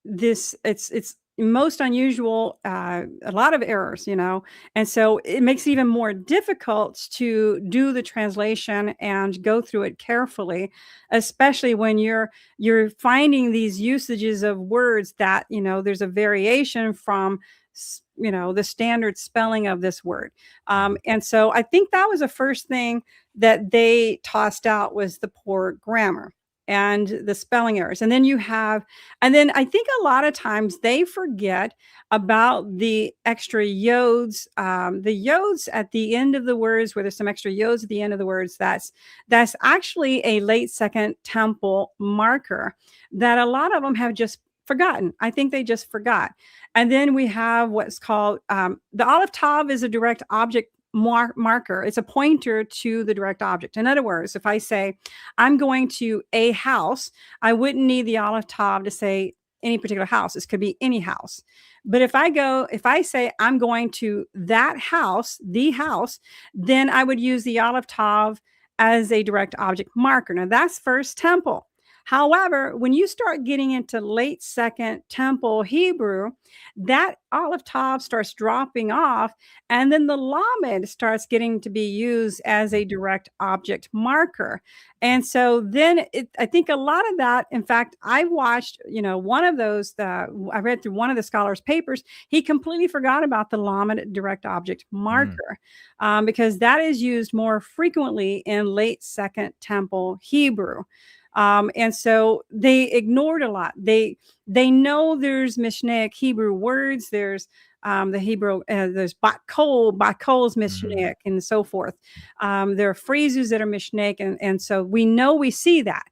This it's most unusual, a lot of errors, and so it makes it even more difficult to do the translation and go through it carefully, especially when you're finding these usages of words that there's a variation from the standard spelling of this word. And so I think that was the first thing that they tossed out was the poor grammar and the spelling errors. And then I think a lot of times they forget about the extra yods, the yods at the end of the words, where there's some extra yods at the end of the words. That's actually a late Second Temple marker that a lot of them have just forgotten. I think they just forgot. And then we have what's called the Aleph Tav is a direct object marker. It's a pointer to the direct object. In other words, if I say I'm going to a house, I wouldn't need the Aleph Tav to say any particular house. This could be any house. But if I say I'm going to that house, the house, then I would use the Aleph Tav as a direct object marker. Now that's First Temple. However, when you start getting into late Second Temple Hebrew, that Aleph Tav starts dropping off, and then the Lamed starts getting to be used as a direct object marker. And so then I think a lot of that, in fact, I watched, one of those, I read through one of the scholars' papers, he completely forgot about the Lamed direct object marker because that is used more frequently in late Second Temple Hebrew. And so they ignored a lot. They know there's Mishnaic Hebrew words. There's the Hebrew, there's Bacol's Mishnaic and so forth. There are phrases that are Mishnaic. And so we see that.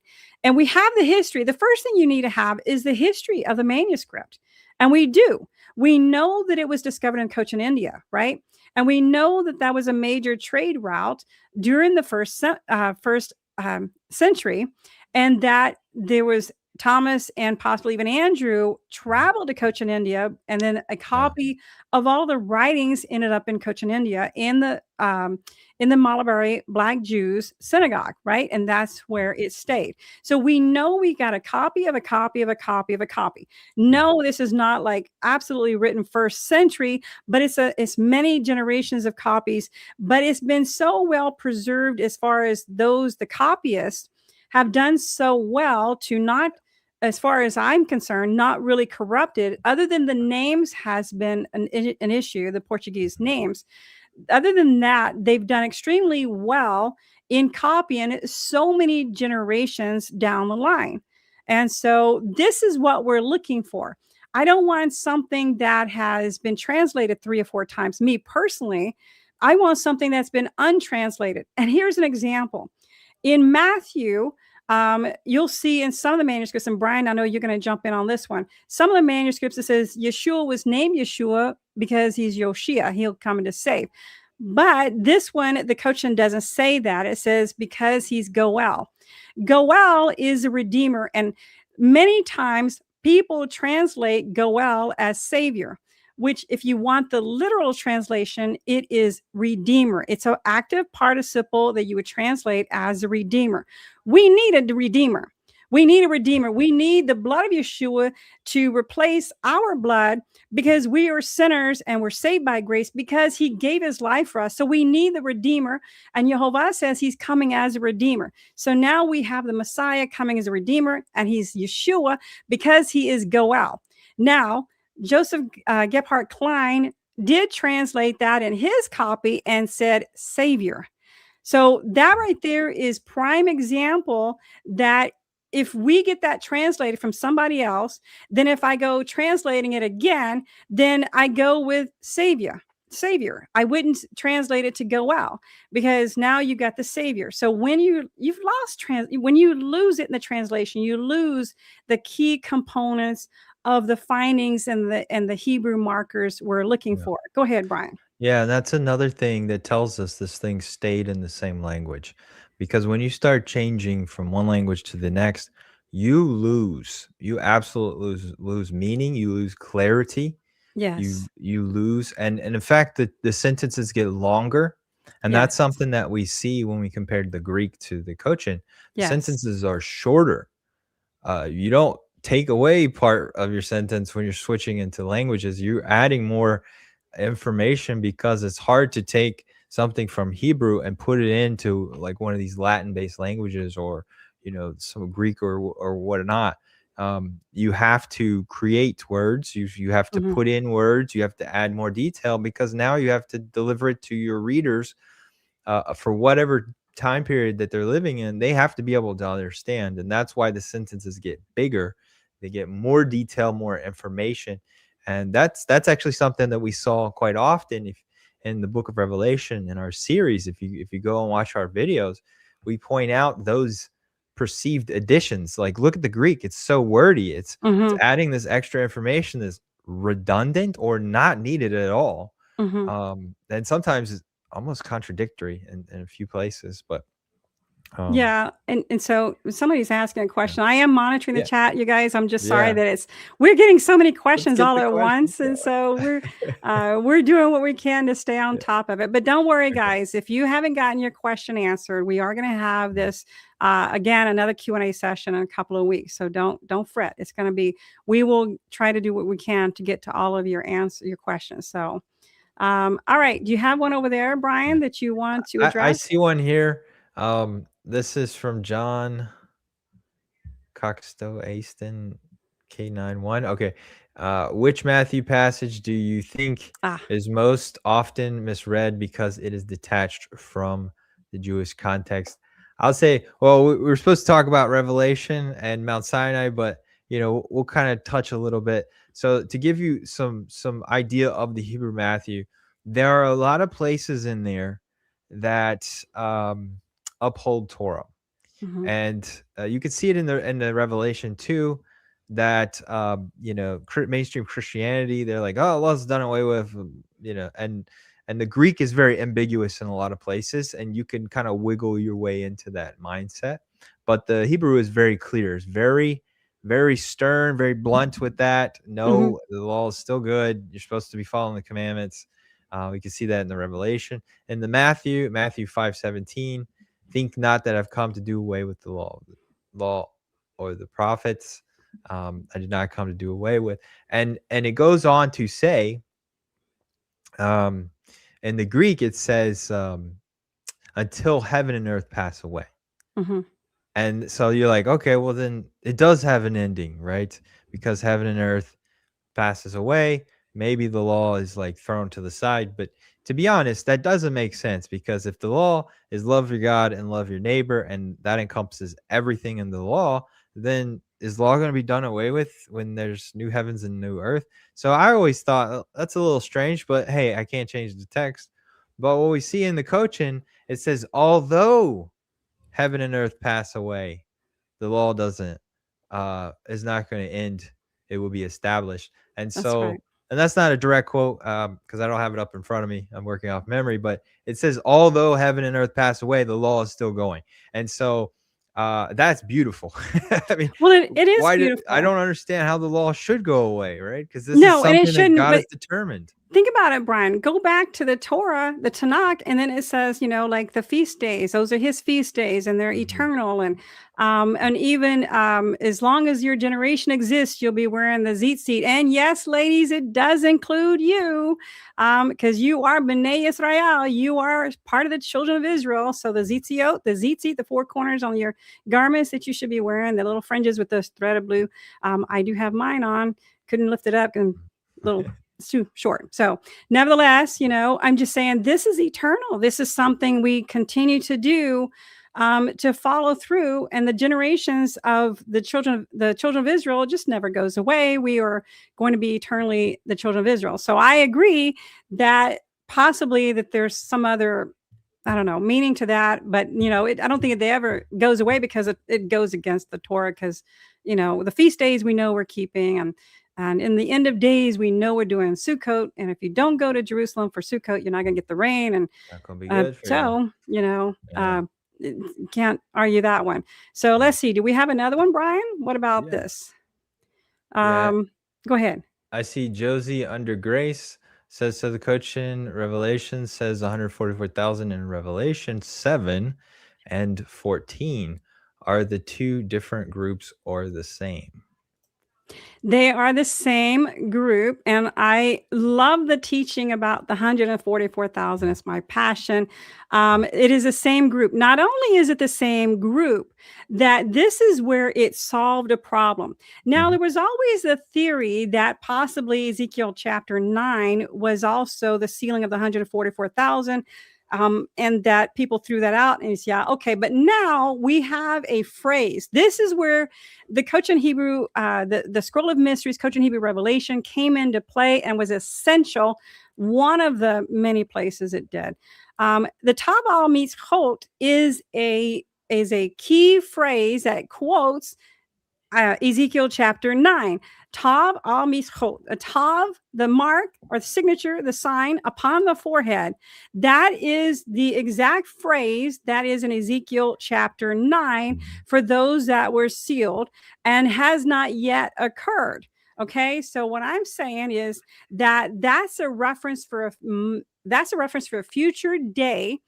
And we have the history. The first thing you need to have is the history of the manuscript. And we do. We know that it was discovered in Cochin, India, right? And we know that that was a major trade route during the first century, and that there was Thomas and possibly even Andrew traveled to Cochin, India, and then a copy of all the writings ended up in Cochin, India, in the Malabari Black Jews synagogue, right? And that's where it stayed. So we know we got a copy of a copy of a copy of a copy. No, this is not like absolutely written first century, but it's many generations of copies. But it's been so well preserved as far as the copyists have done so well to not, as far as I'm concerned, not really corrupted, other than the names has been an issue, the Portuguese names. Other than that, they've done extremely well in copying it so many generations down the line. And so this is what we're looking for. I don't want something that has been translated 3 or 4 times. Me personally, I want something that's been untranslated. And here's an example. In Matthew, you'll see in some of the manuscripts, and Bryan, I know you're going to jump in on this one. Some of the manuscripts, it says Yeshua was named Yeshua because he's Yoshia. He'll come to save. But this one, the Cochin doesn't say that. It says because he's Goel. Goel is a redeemer. And many times people translate Goel as savior, which, if you want the literal translation, it is redeemer. It's an active participle that you would translate as a redeemer. We need a redeemer. We need a redeemer. We need the blood of Yeshua to replace our blood because we are sinners and we're saved by grace because he gave his life for us. So we need the redeemer. And Jehovah says he's coming as a redeemer. So now we have the Messiah coming as a redeemer, and he's Yeshua because he is Goel. Now, Joseph Gebhardt Klein did translate that in his copy and said Savior. So that right there is prime example that if we get that translated from somebody else, then if I go translating it again, then I go with Savior. I wouldn't translate it to Goel because now you got the Savior. So when you've lost when you lose it in the translation, you lose the key components of the findings and the Hebrew markers we're looking for. Go ahead, Bryan. Yeah, and that's another thing that tells us this thing stayed in the same language. Because when you start changing from one language to the next, you absolutely lose meaning, you lose clarity, Yes. you lose, and in fact the sentences get longer. And that's Yes. something that we see when we compared the Greek to the Cochin. The Yes. sentences are shorter. You don't take away part of your sentence when you're switching into languages. You're adding more information because it's hard to take something from Hebrew and put it into like one of these Latin-based languages, or some Greek or whatnot. You have to create words. You have to put in words. You have to add more detail because now you have to deliver it to your readers for whatever time period that they're living in. They have to be able to understand, and that's why the sentences get bigger. They get more detail, more information, and that's actually something that we saw quite often in the Book of Revelation in our series. If you go and watch our videos, we point out those perceived additions. Like, look at the Greek; it's so wordy. It's adding this extra information that's redundant or not needed at all. And sometimes it's almost contradictory in a few places, but Yeah, and so somebody's asking a question. I am monitoring the yeah, chat, you guys. I'm just sorry yeah. that we're getting so many Let's questions get all the at questions once, and going. so we're doing what we can to stay on Yeah. top of it. But don't worry, Okay. guys. If you haven't gotten your question answered, we are going to have this again, another Q&A session in a couple of weeks. So don't fret. It's going to be. We will try to do what we can to get to all of your questions. So. All right. Do you have one over there, Bryan, that you want to I address? see one here. This is from John Coxto Aston K91. Okay. Which Matthew passage do you think Ah. is most often misread because it is detached from the Jewish context? I'll say, well, we're supposed to talk about Revelation and Mount Sinai, but we'll kind of touch a little bit. So to give you some idea of the Hebrew Matthew, there are a lot of places in there that uphold Torah. And you can see it in the Revelation too, that mainstream Christianity, they're like, oh, law's done away with, and the Greek is very ambiguous in a lot of places, and you can kind of wiggle your way into that mindset. But the Hebrew is very clear. It's very, very stern, very blunt with that. No, the law is still good. You're supposed to be following the commandments. We can see that in the Revelation. In the Matthew 5:17, think not that I've come to do away with the law or the prophets. I did not come to do away with. And it goes on to say, in the Greek, it says, until heaven and earth pass away. And so you're like, okay, well then it does have an ending, right? Because heaven and earth passes away. Maybe the law is like thrown to the side. But to be honest, that doesn't make sense, because if the law is love your God and love your neighbor, and that encompasses everything in the law, then is law going to be done away with when there's new heavens and new earth? So I always thought that's a little strange, but hey, I can't change the text. But what we see in the Cochin, it says, although heaven and earth pass away, the law doesn't, is not going to end. It will be established. And That's right. so, and that's not a direct quote, because I don't have it up in front of me. I'm working off memory, but it says, although heaven and earth pass away, the law is still going. And so, that's beautiful. I mean, Well, it is I beautiful. don't understand how the law should go away, right? Because this is No, and it something that shouldn't. God But has determined. think about it, Bryan. Go back to the Torah, the Tanakh, and then it says, like the feast days. Those are his feast days, and they're eternal. And even as long as your generation exists, you'll be wearing the tzitzit. And yes, ladies, it does include you, because you are B'nai Israel. You are part of the children of Israel. So the tzitzit, the four corners on your garments that you should be wearing, the little fringes with the thread of blue. I do have mine on. Couldn't lift it up and little. It's too short. So nevertheless, I'm just saying this is eternal. This is something we continue to do, to follow through, and the generations of the children of Israel just never goes away. We are going to be eternally the children of Israel. So I agree that possibly that there's some other, I don't know, meaning to that, but I don't think it ever goes away, because it goes against the Torah, because the feast days we know we're keeping, and in the end of days, we know we're doing Sukkot. And if you don't go to Jerusalem for Sukkot, you're not going to get the rain. And Not going to be good for you. Yeah. Can't argue that one. So let's see. Do we have another one, Bryan? What about this? Go ahead. I see Josie under grace says, so the Cochin Revelation says 144,000 in Revelation 7 and 14. Are the two different groups or the same? They are the same group, and I love the teaching about the 144,000. It's my passion. It is the same group. Not only is it the same group, that this is where it solved a problem. Now, there was always a theory that possibly Ezekiel chapter 9 was also the sealing of the 144,000. And that people threw that out, and it's, okay. But now we have a phrase. This is where the Cochin Hebrew, the scroll of mysteries, Cochin Hebrew Revelation, came into play and was essential. One of the many places it did. The Tav al Mitzvot is a key phrase that quotes Ezekiel chapter 9. Tav al Mitzvot, a tav, the mark or the signature, the sign upon the forehead. That is the exact phrase that is in Ezekiel chapter 9 for those that were sealed, and has not yet occurred. Okay, so what I'm saying is that's a reference for a future day,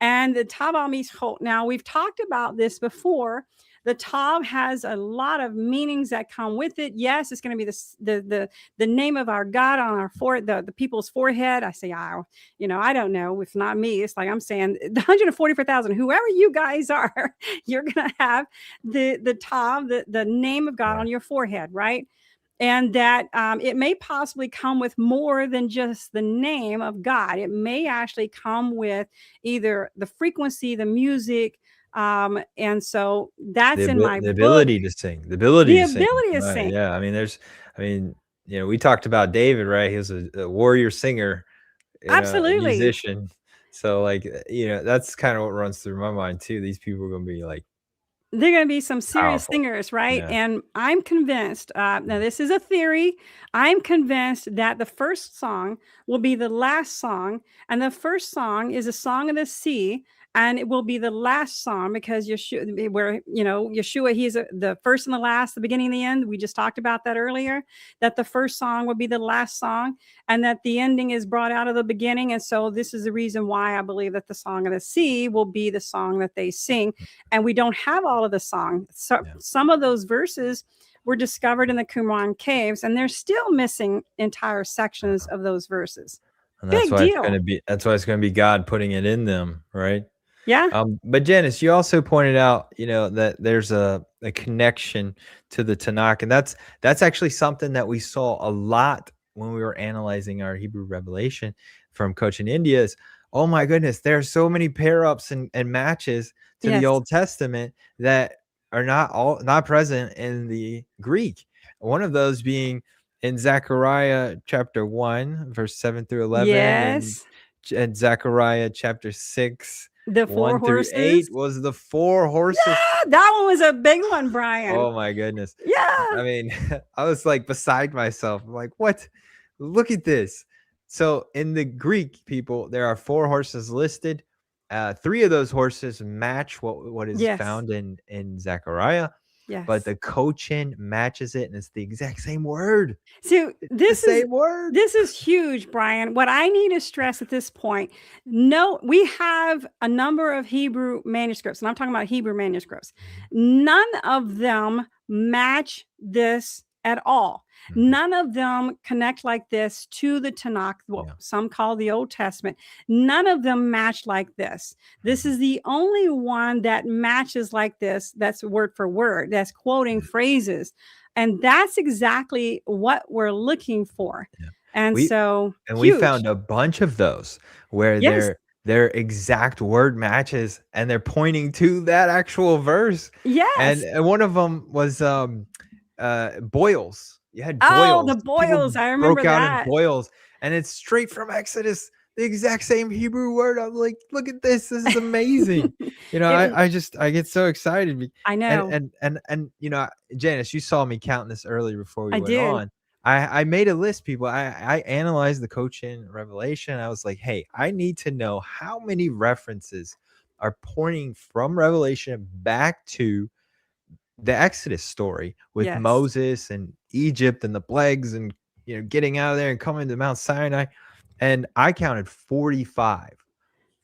and the Tav al Mitzvot. Now, we've talked about this before. The Tav has a lot of meanings that come with it. Yes, it's going to be the name of our God on our forehead, the people's forehead. I say, I don't know. It's not me. It's like I'm saying the 144,000, whoever you guys are, you're going to have the Tav, the name of God on your forehead, right? And that it may possibly come with more than just the name of God. It may actually come with either the frequency, the music, and so that's in my the book. ability to sing, the ability to sing. Right, yeah. I mean, we talked about David, right? He was a warrior singer, Absolutely, a musician. So that's kind of what runs through my mind too. These people are going to be like, they're going to be some serious powerful singers, right? Yeah. And I'm convinced, now this is a theory, I'm convinced that the first song will be the last song, and the first song is a song of the sea, and it will be the last song, because Yeshua, he's the first and the last, the beginning and the end. We just talked about that earlier, that the first song will be the last song, and that the ending is brought out of the beginning. And so this is the reason why I believe that the song of the sea will be the song that they sing. And we don't have all of the song. So some of those verses were discovered in the Qumran caves, and they're still missing entire sections of those verses. And that's Big why deal. it's going to be God putting it in them, right? Yeah. But Janice, you also pointed out, that there's a connection to the Tanakh, and that's actually something that we saw a lot when we were analyzing our Hebrew Revelation from Cochin India. Is, oh my goodness, there are so many pair ups and matches to the Old Testament that are not present in the Greek. One of those being in Zechariah chapter 1, verse 7 through 11, Yes. and Zechariah chapter 6, The 4 1 through 8 horses. was the 4 horses. Yeah, that one was a big one, Bryan. Oh my goodness. Yeah. I mean, I was like beside myself. I'm like, what? Look at this. So in the Greek, people, there are 4 horses listed. 3 of those horses match what is Yes. found in Zechariah, but Yes. the Cochin matches it, and it's the exact same word. So It's the this is same word. this is huge, Bryan. What I need to stress at this point, no, we have a number of Hebrew manuscripts, and I'm talking about Hebrew manuscripts. None of them match this at all. Mhm. None of them connect like this to the Tanakh, what Yeah. some call the Old Testament. None of them match like this. This Mhm. is the only one that matches like this. That's word for word. That's quoting Mhm. phrases. And that's exactly what we're looking for. Yeah. And We so we huge. found a bunch of those where Yes. their exact word matches, and they're pointing to that actual verse. Yes. And one of them was boils. You had Oh, the boils. People boils. I broke remember out in that. boils, and it's straight from Exodus, the exact same Hebrew word. I'm like, look at this. This is amazing. It, I get so excited. I And know. Janice, you saw me counting this earlier before we I went did. on. I made a list, people. I analyzed the Cochin Revelation. I was like, hey, I need to know how many references are pointing from Revelation back to the Exodus story with Yes. Moses and Egypt and the plagues, and getting out of there and coming to Mount Sinai. And I counted 45.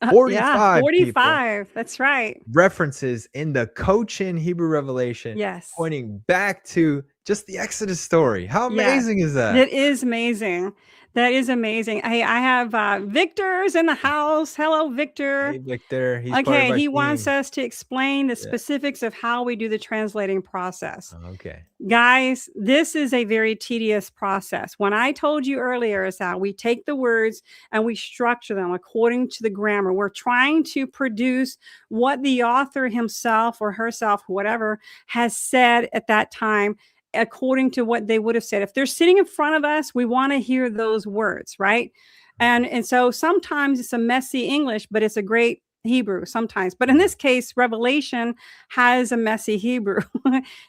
Yeah, 45 people 45. That's right. references in the Cochin Hebrew Revelation Yes. pointing back to just the Exodus story. How Yes. amazing is that? That is amazing. That is amazing. Hey, I have Victor's in the house. Hello, Victor. Hey, Victor, he's part of Okay, our he wants team. us to explain the Yeah. specifics of how we do the translating process. Okay. Guys, this is a very tedious process. When I told you earlier is that we take the words and we structure them according to the grammar. We're trying to produce what the author himself or herself, whatever, has said at that time according to what they would have said. If they're sitting in front of us, we want to hear those words, right? And so sometimes it's a messy English, but it's a great Hebrew sometimes. But in this case, Revelation has a messy Hebrew.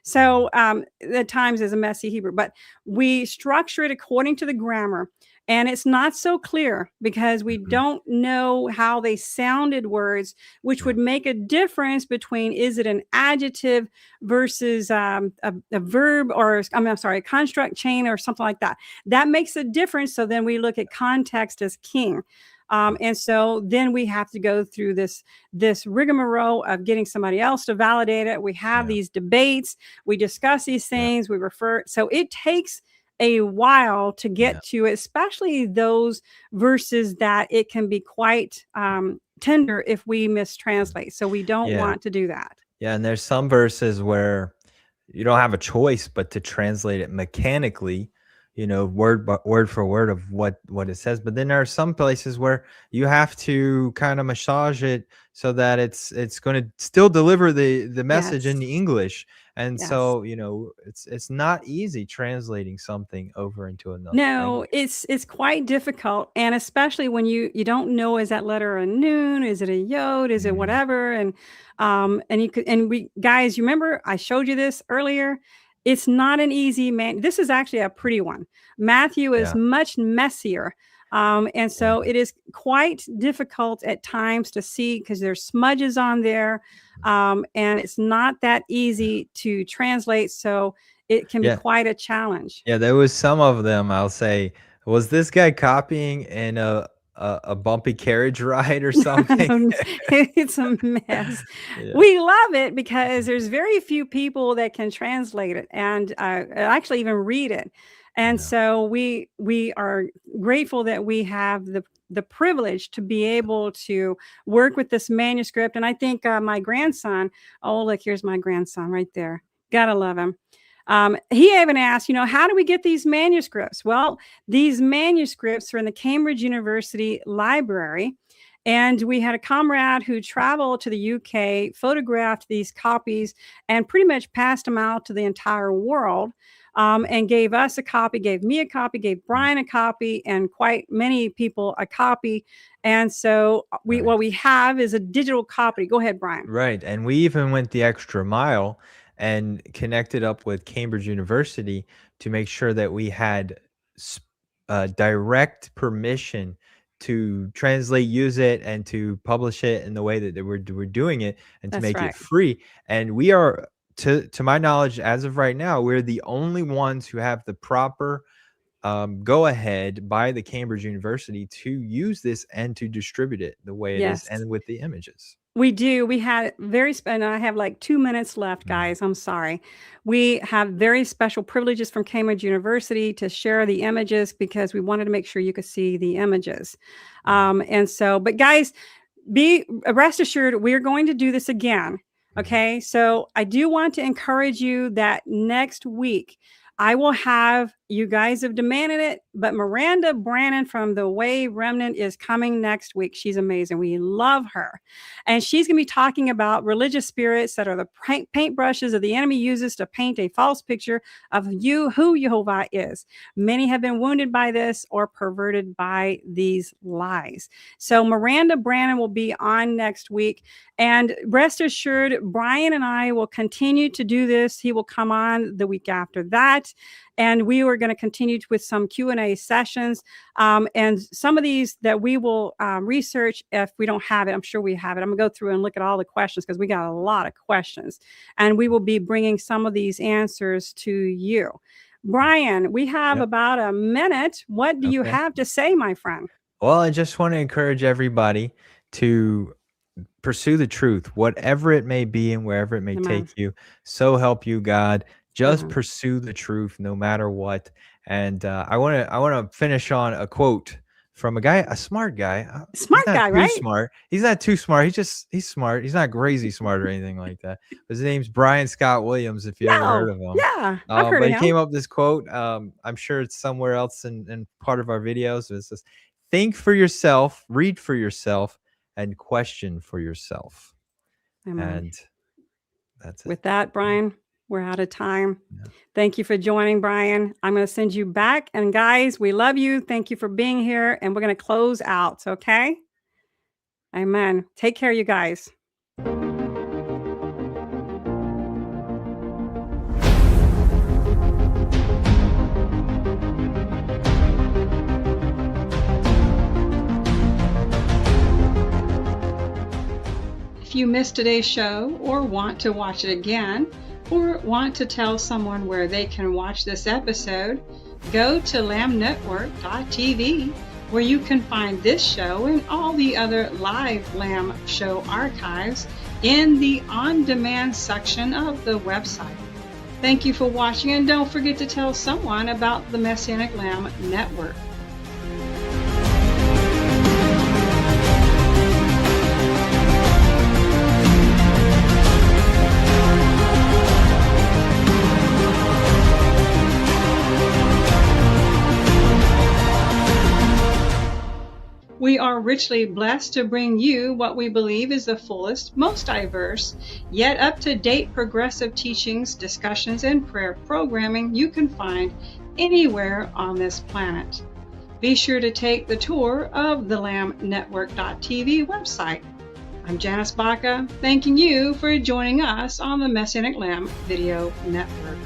So at times is a messy Hebrew, but we structure it according to the grammar. And it's not so clear because we Mhm. don't know how they sounded words, which Yeah. would make a difference between is it an adjective versus a verb, or I'm sorry, a construct chain or something like that. That makes a difference. So then we look at context as king. And so then we have to go through this rigmarole of getting somebody else to validate it. We have Yeah. these debates, we discuss these Yeah. things, we refer. So it takes a while to Yeah. get to, especially those verses that it can be quite tender if we mistranslate. So we don't Yeah. want to do that. Yeah. And there's some verses where you don't have a choice but to translate it mechanically, word for word of what it says. But then there are some places where you have to kind of massage it so that it's going to still deliver the message Yes. in English. And Yes. so, it's not easy translating something over into another No, language. it's quite difficult, and especially when you don't know, is that letter a noon, is it a yod, is it Mhm. whatever, and you could, and we guys, you remember I showed you this earlier. It's not an easy man. This is actually a pretty one. Matthew is Yeah. much messier, and Yeah. so it is quite difficult at times to see because there's smudges on there, and it's not that easy to translate. So it can be Yeah. quite a challenge. Yeah, there was some of them, I'll say, was this guy copying in a bumpy carriage ride or something? It's a mess. Yeah. We love it because there's very few people that can translate it and actually even read it. And Yeah. so we are grateful that we have the privilege to be able to work with this manuscript. And I think my grandson, oh look, here's my grandson right there. Gotta love him. He even asked, how do we get these manuscripts? Well, these manuscripts are in the Cambridge University Library, And we had a comrade who traveled to the UK, photographed these copies, and pretty much passed them out to the entire world. And gave us a copy, gave me a copy, gave Bryan a copy, and quite many people a copy. And so Right. what we have is a digital copy. Go ahead, Bryan. Right, and we even went the extra mile and connected up with Cambridge University to make sure that we had direct permission to translate, use it, and to publish it in the way that we're doing it, and to That's make right. it free. And we are, to my knowledge, as of right now, we're the only ones who have the proper go ahead by the Cambridge University to use this and to distribute it the way it is, Yes. and with the images. We do. We had and I have like 2 minutes left, guys. I'm sorry. We have very special privileges from Cambridge University to share the images because we wanted to make sure you could see the images. And so, but guys, be rest assured, we're going to do this again. Okay. So I do want to encourage you that next week, I will have, you guys have demanded it, but Miranda Brannon from The Way Remnant is coming next week. She's amazing. We love her. And she's going to be talking about religious spirits that are the paintbrushes that the enemy uses to paint a false picture of who Jehovah is. Many have been wounded by this or perverted by these lies. So Miranda Brannon will be on next week. And rest assured, Bryan and I will continue to do this. He will come on the week after that. And we are going to continue with some Q&A sessions. And some of these that we will research if we don't have it. I'm sure we have it. I'm going to go through and look at all the questions because we got a lot of questions. And we will be bringing some of these answers to you. Bryan, we have about a minute. What do you have to say, my friend? Well, I just want to encourage everybody to pursue the truth, whatever it may be and wherever it may take you. So help you God. Just pursue the truth no matter what. And I want to finish on a quote from a smart guy. Smart guy, right? Smart. He's not too smart. He's smart. He's not crazy smart or anything like that. His name's Brian Scott Williams, if you ever heard of him. Yeah, I've heard of him. But he came up with this quote. I'm sure it's somewhere else in part of our videos. It says, "Think for yourself, read for yourself, and question for yourself." Amen. And that's it. With that, Bryan, we're out of time. Thank you for joining, Bryan. I'm going to send you back. And guys, we love you. Thank you for being here. And we're going to close out. Okay? Amen. Take care, you guys. If you missed today's show or want to watch it again, or want to tell someone where they can watch this episode, go to lamnetwork.tv, where you can find this show and all the other live Lamb show archives in the on-demand section of the website. Thank you for watching, and don't forget to tell someone about the Messianic Lamb Network. We are richly blessed to bring you what we believe is the fullest, most diverse, yet up-to-date progressive teachings, discussions, and prayer programming you can find anywhere on this planet. Be sure to take the tour of the lamnetwork.tv website. I'm Janice Baca, thanking you for joining us on the Messianic Lamb Video Network.